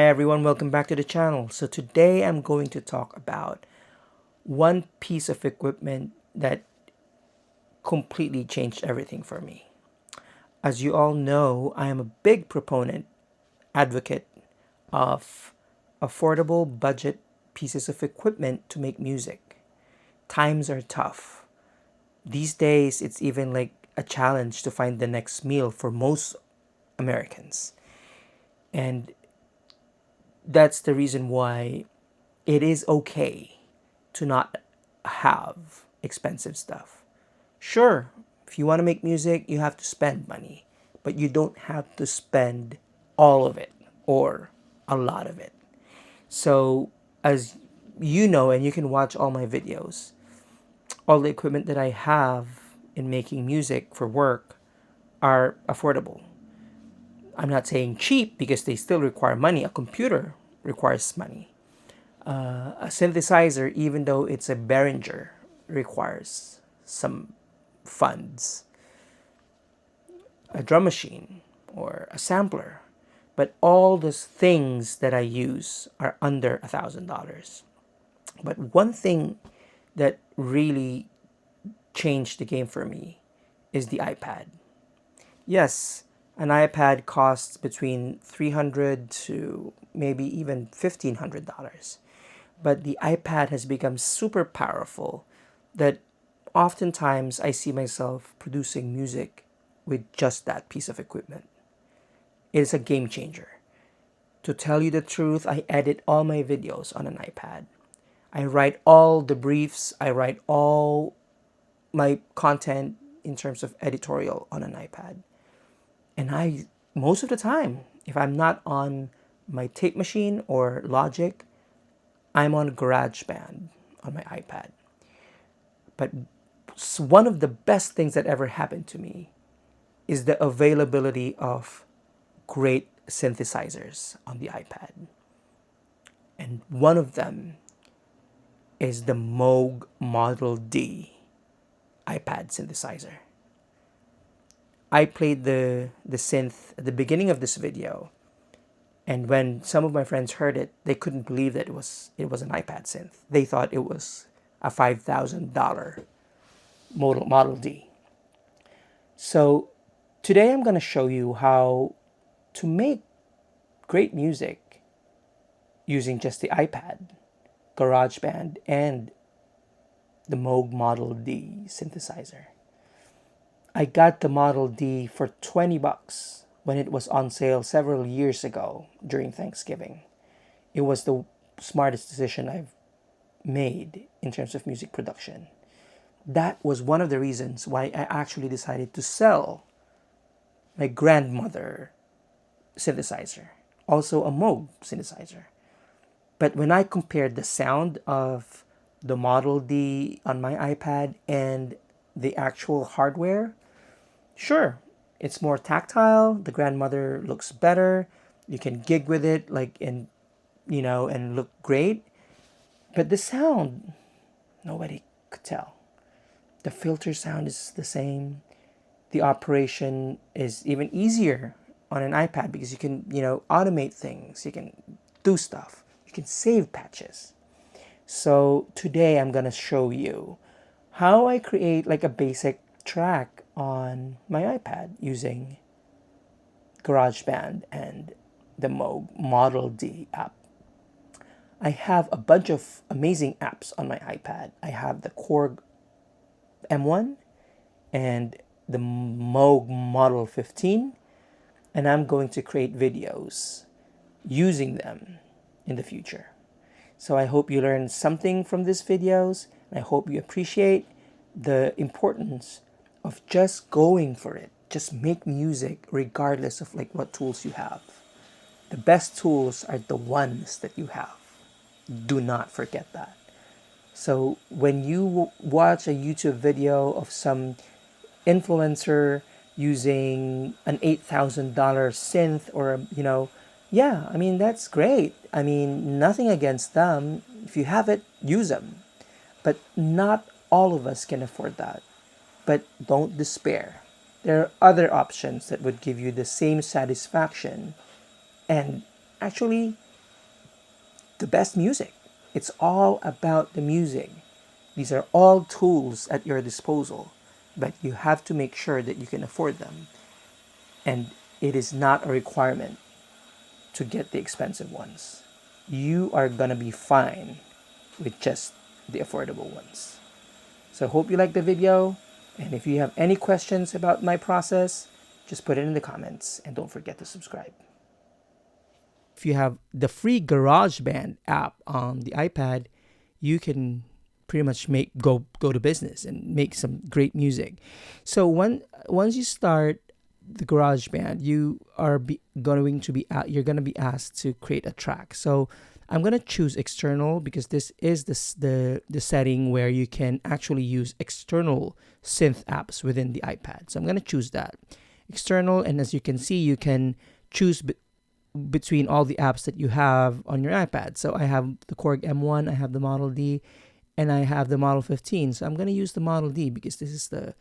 Hi everyone, welcome back to the channel. So today I'm going to talk about one piece of equipment that completely changed everything for me. As you all know, I am a big proponent, advocate of affordable budget pieces of equipment to make music. Times are tough. These days, it's even like a challenge to find the next meal for most Americans. And that's the reason why it is okay to not have expensive stuff. Sure, if you want to make music, you have to spend money, but you don't have to spend all of it or a lot of it. So, as you know, and you can watch all my videos, all the equipment that I have in making music for work are affordable. I'm not saying cheap because they still require money. A computer requires money. A synthesizer, even though it's a Behringer, requires some funds. A drum machine or a sampler. But all those things that I use are under $1,000. But one thing that really changed the game for me is the iPad. Yes, an iPad costs between $300 to maybe even $1,500. But the iPad has become super powerful that oftentimes I see myself producing music with just that piece of equipment. It is a game changer. To tell you the truth, I edit all my videos on an iPad. I write all the briefs, I write all my content in terms of editorial on an iPad. And most of the time, if I'm not on my tape machine or Logic, I'm on GarageBand on my iPad. But one of the best things that ever happened to me is the availability of great synthesizers on the iPad. And one of them is the Moog Model D iPad synthesizer. I played the synth at the beginning of this video, and when some of my friends heard it, they couldn't believe that it was an iPad synth. They thought it was a $5,000 Model D. So today I'm going to show you how to make great music using just the iPad, GarageBand, and the Moog Model D synthesizer. I got the Model D for 20 bucks when it was on sale several years ago during Thanksgiving. It was the smartest decision I've made in terms of music production. That was one of the reasons why I actually decided to sell my grandmother synthesizer, also a Moog synthesizer. But when I compared the sound of the Model D on my iPad and the actual hardware, sure, it's more tactile. The grandmother looks better. You can gig with it, and look great. But the sound, nobody could tell. The filter sound is the same. The operation is even easier on an iPad because you can, automate things. You can do stuff. You can save patches. So today I'm going to show you how I create like a basic track on my iPad using GarageBand and the Moog Model D app. I have a bunch of amazing apps on my iPad. I have the Korg M1 and the Moog Model 15, and I'm going to create videos using them in the future. So I hope you learned something from these videos, and I hope you appreciate the importance of just going for it. Just make music regardless of like what tools you have. The best tools are the ones that you have. Do not forget that. So when you watch a YouTube video of some influencer using an $8,000 synth or, yeah, I mean, that's great. I mean, nothing against them. If you have it, use them. But not all of us can afford that. But don't despair. There are other options that would give you the same satisfaction and actually the best music. It's all about the music. These are all tools at your disposal, but you have to make sure that you can afford them. And it is not a requirement to get the expensive ones. You are gonna be fine with just the affordable ones. So I hope you like the video. And if you have any questions about my process, just put it in the comments and don't forget to subscribe. If you have the free GarageBand app on the iPad, you can pretty much go to business and make some great music. So once you start the GarageBand, you're gonna be asked to create a track. So I'm gonna choose external because this is the setting where you can actually use external synth apps within the iPad. So I'm gonna choose that external, and as you can see, you can choose between all the apps that you have on your iPad. So I have the Korg M1, I have the Model D, and I have the Model 15. So I'm gonna use the Model D because this is the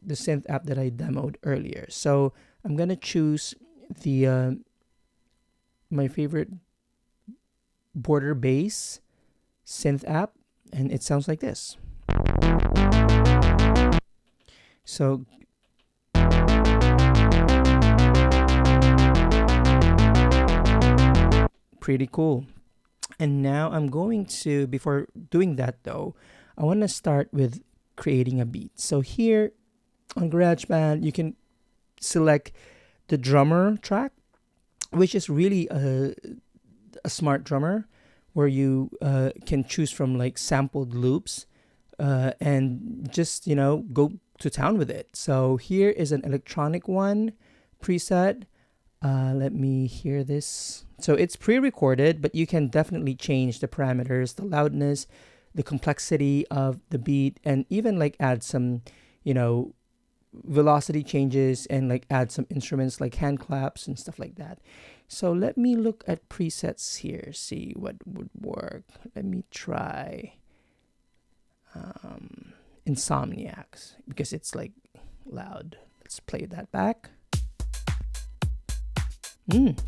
synth app that I demoed earlier. So I'm gonna choose the my favorite border bass synth app, and it sounds like this. So pretty cool. And now I'm going to, before doing that though, I want to start with creating a beat. So here on GarageBand, you can select the drummer track, which is really a smart drummer where you can choose from like sampled loops and just, go to town with it. So here is an electronic one preset. Let me hear this. So it's pre-recorded, but you can definitely change the parameters, the loudness, the complexity of the beat, and even like add some, velocity changes and like add some instruments like hand claps and stuff like that. So let me look at presets here, see what would work. Let me try Insomniacs because it's like loud. Let's play that back.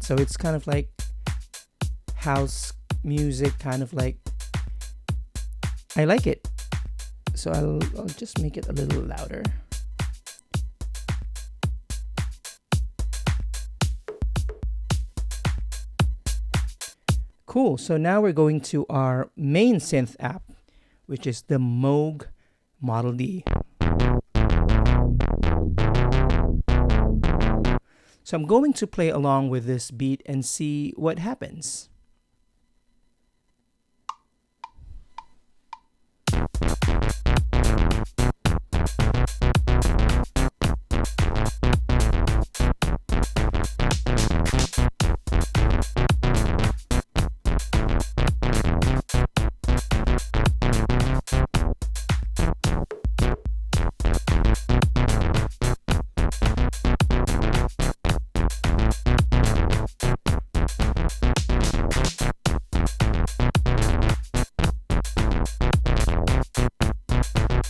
So it's kind of like house music, kind of like, I like it. So I'll just make it a little louder. Cool. So now we're going to our main synth app, which is the Moog Model D. So I'm going to play along with this beat and see what happens.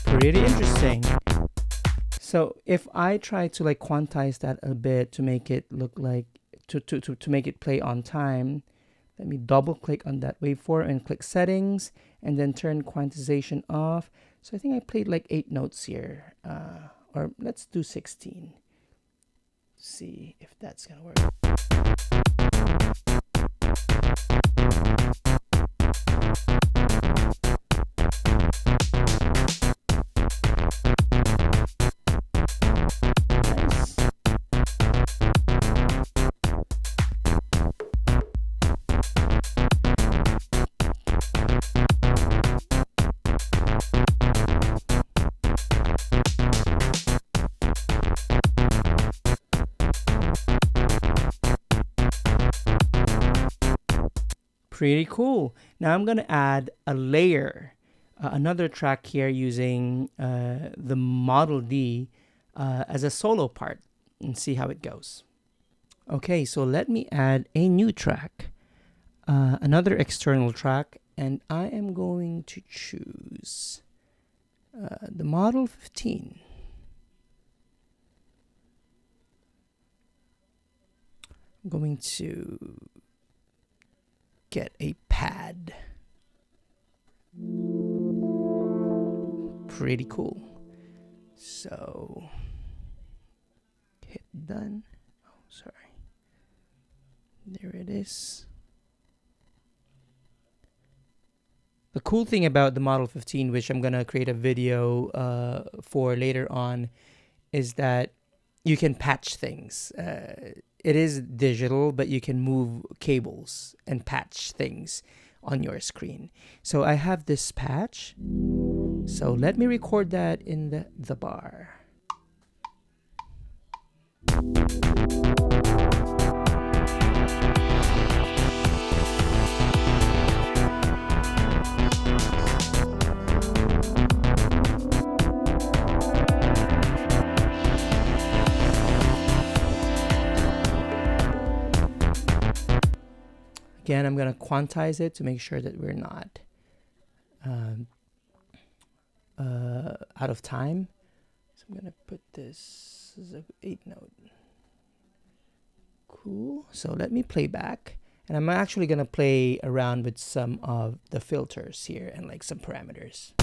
Pretty interesting. So if I try to like quantize that a bit to make it look like to make it play on time, let me double click on that waveform and click settings and then turn quantization off. So I think I played like 8 notes here, or let's do 16. See if that's gonna work. Pretty cool. Now I'm gonna add a layer, another track here using the Model D as a solo part and see how it goes. Okay, so let me add a new track, another external track, and I am going to choose the Model 15. I'm going to get a pad. Pretty cool. So hit done. Oh, sorry. There it is. The cool thing about the Model 15, which I'm gonna create a video for later on, is that you can patch things. It is digital, but you can move cables and patch things on your screen. So I have this patch. So let me record that in the bar. Again, I'm going to quantize it to make sure that we're not out of time. So I'm going to put this as an 8-note. Cool. So let me play back. And I'm actually going to play around with some of the filters here and like some parameters.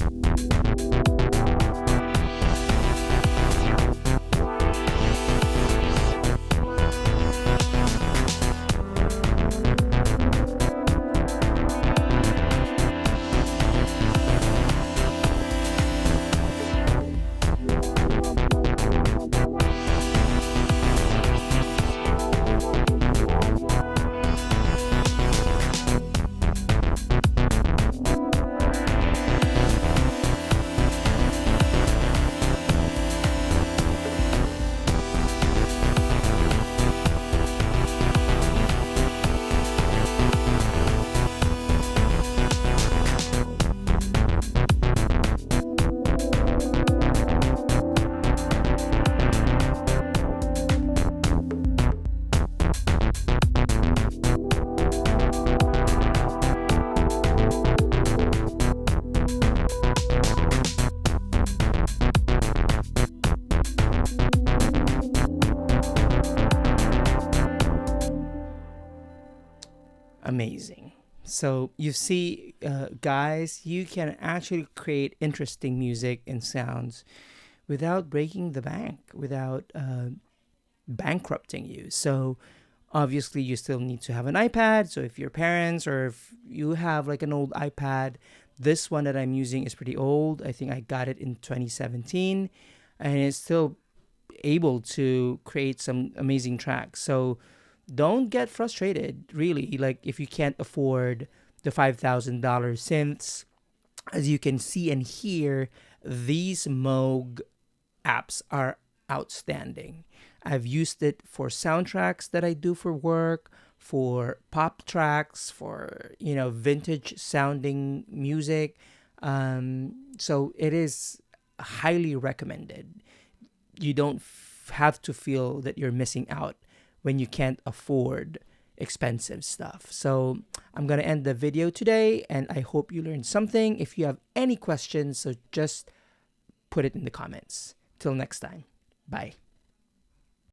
Amazing. So you see, guys, you can actually create interesting music and sounds without breaking the bank, without bankrupting you. So obviously you still need to have an iPad. So if your parents or if you have like an old iPad, this one that I'm using is pretty old. I think I got it in 2017 and it's still able to create some amazing tracks. So don't get frustrated, really. Like if you can't afford the $5,000 synths, as you can see and hear, these Moog apps are outstanding. I've used it for soundtracks that I do for work, for pop tracks, for vintage sounding music. So it is highly recommended. You don't have to feel that you're missing out when you can't afford expensive stuff. So I'm going to end the video today and I hope you learned something. If you have any questions, so just put it in the comments. Till next time. Bye.